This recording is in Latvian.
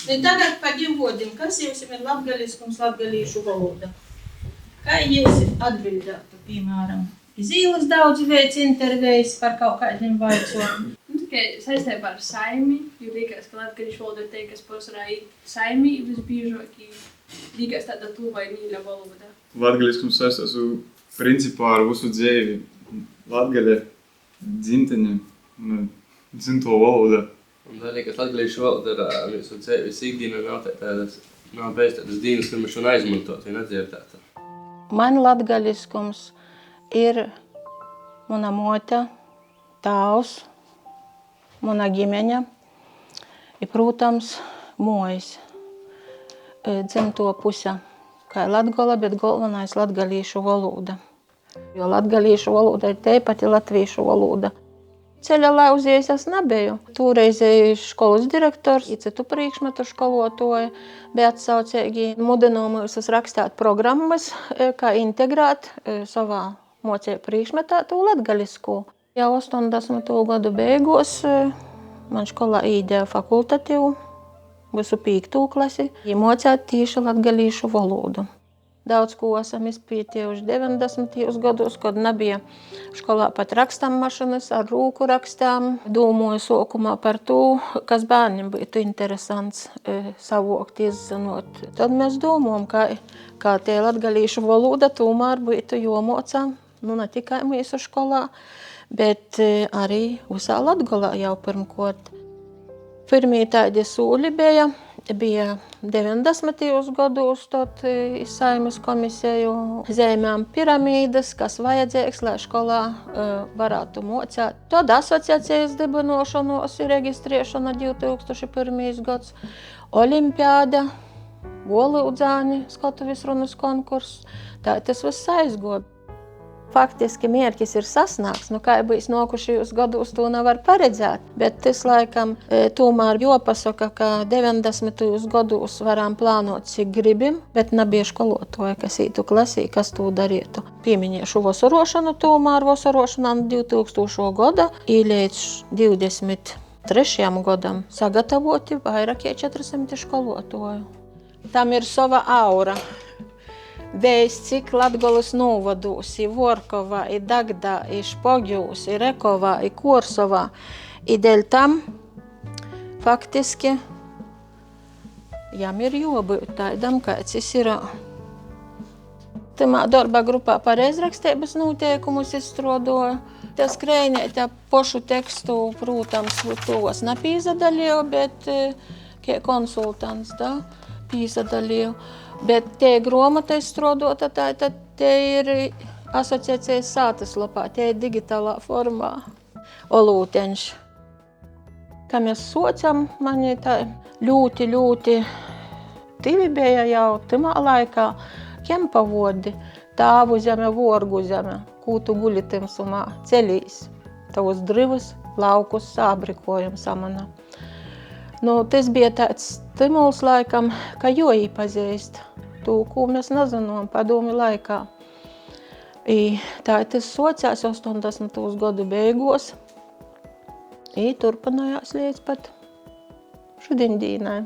Nu, tagad par ģivodim, kas jums ir latgaliskums, latgalīšu valoda? Kā jūs atbildētu, piemēram, iz īlas daudz veids intervijas par kaut kādiem vaicojumiem? Tikai saistībā ar saimi, jo liekas, ka latgalīšu valoda ir teikt, kas posarā ir saimi, visbiežāk liekas tāda tuva ir mīļa valoda. Latgaliskums saistās principā ar visu dzīvi. Latgaļa dzimtene, dzimto valoda. Un tā liekas, latgalīšu valoda ir visu dzīves ikdienā nav bijis tādas dienas, kur mēs šodien aizmantot vai nedzirdētu. Man latgaliskums ir mana mota, tāvs, mana ģimeņa ir, protams, mojas dzimto puse, kā Latgola, bet galvenais latgalīšu valoda. Jo latgalīšu valoda ir teipati latviešu valoda. Ceļa lauzījis es nebiju. Tūreizēji školas direktors, citu priekšmetu skolotoja, bija atsaucīgi mudinājums rakstīt programmas, kā integrēt savā mocēju priekšmetā to latgalisku. Jau 80. gadu beigos man skolā īdēja fakultatīvu, visu 5. klasi, mocēt tieši latgalīšu valodu. Daudz ko esam izpētījuši 90. gados, kad nebija skolā pat rakstammašinas ar rūku rakstām. Domāju sākumā par to, kas bērniem būtu interesants savokt, izzinot. Tad mēs domājam, kā tie latgalīšu valoda tomēr būtu jāmocā, ne tikai mūsu skolā, bet arī visā Latgolā jau pirmkot. Pirmie tādi sūļi bija 90. gados, tad Saeimas komisiju zīmējām piramīdas, kas vajadzīgs, lai skolā varētu mocēt. Tad asociācijas dibinošanos ir reģistrēšana 2001. gads, olimpiāda, Volūdzāni, skatuves runas konkurss. Tā tas viss aizgoja. Faktiski mērķis ir sasniegts, kā bijis nokušajos gados, to nevar paredzēt, bet tas laikam tomēr jāpasaka, ka 90. gados varam plānot, cik gribim, bet nebija skolotāja, kas ītu klasī, kas to darītu. Pieminēšu vasarošanu tomēr, vasarošanām 2000. gada i līdz 23. gadam sagatavoti vairāk 400 skolotāju. Tam ir sava aura. Vējs, cik Latgolas novados, i Vorkovā, i Dagdā, i Špoģūs, i Rekovā, i Korsovā. I dēļ tam faktiski jām ir jābūt tādam, kāds ir. Tamā darba grupā pareizrakstības noteikumus izstrādāju. Tā skrējnētā pošu tekstu, protams, tos nepīzadalīju, bet kā konsultants, pīzadalīju. Bet tie gromata izstrādāta, tad tie ir asociācijas sātaslapā, tie ir digitālā formā. Olūteņš. Kā mēs socam, mani tā ļoti divi bija jau timā laikā kempavodi, tāvu zeme, vorgu zeme, kūtu guli timsumā, ceļīs, tavus drivus, laukus sābrikojam samana. Tas bija tāds stimuls laikam, ka jāīpazīst to, ko mēs nezinām padomju laikā. Tā tas socās 80. gadu beigos i turpinājās līdz pat šodien dīnai.